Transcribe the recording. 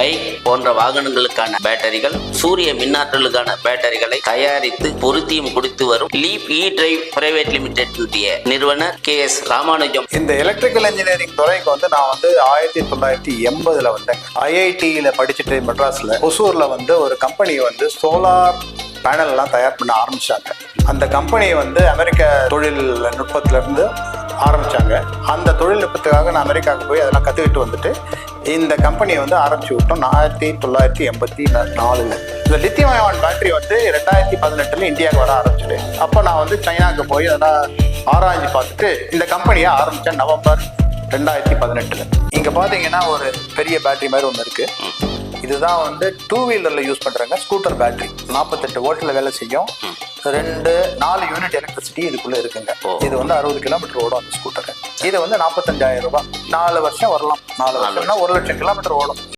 Bike போன்ற வாகனங்களுக்கான பேட்டரிகள், சூரிய மின்னாற்றலுக்கான பேட்டரிகளை தயாரித்து பொருத்தியும் கொடுத்து வரும் லீப் இ டிரைவ் பிரைவேட் லிமிடெட் நிறுவனர் KS ராமானுஜம். இந்த எலக்ட்ரிக்கல் இன்ஜினியரிங் துறைக்கு நான் 1980 வந்தேன். IIT படிச்சுட்டு மெட்ராஸ்ல ஒசூர்ல ஒரு கம்பெனி சோலார் பேனல் எல்லாம் தயார் பண்ண ஆரம்பிச்சாங்க. அந்த கம்பெனி அமெரிக்க தொழில் நுட்பத்துல இருந்து ஆரம்பிச்சாங்க. அந்த தொழில்நுட்பத்துக்காக நான் அமெரிக்காவுக்கு போய் அதெல்லாம் கற்றுக்கிட்டு வந்துட்டு இந்த கம்பெனியை ஆரம்பிச்சு விட்டோம் 1984. இந்த லித்தியம் அயான் பேட்டரி 2018 இந்தியாவுக்கு வர ஆரம்பிச்சிட்டு, அப்போ நான் சைனாவுக்கு போய் அதெல்லாம் ஆராய்ச்சி பார்த்துட்டு இந்த கம்பெனியை ஆரம்பித்தேன் நவம்பர் 2018. இங்கே பார்த்தீங்கன்னா ஒரு பெரிய பேட்டரி மாதிரி ஒன்று இருக்குது. இதுதான் 2 வீலரில் யூஸ் பண்ணுறாங்க. ஸ்கூட்டர் பேட்டரி 48 வோல்ட்டில் வேலை செய்யும். 4 யூனிட் எலக்ட்ரிசிட்டி இதுக்குள்ளே இருக்குங்க. இது 60 கிலோமீட்டர் ஓடும் அந்த ஸ்கூட்டர். இது 45,000 ரூபாய். 4 வருஷம் வரலாம். 4 வருஷம்னா 1 லட்சம் கிலோமீட்டர் ஓடும்.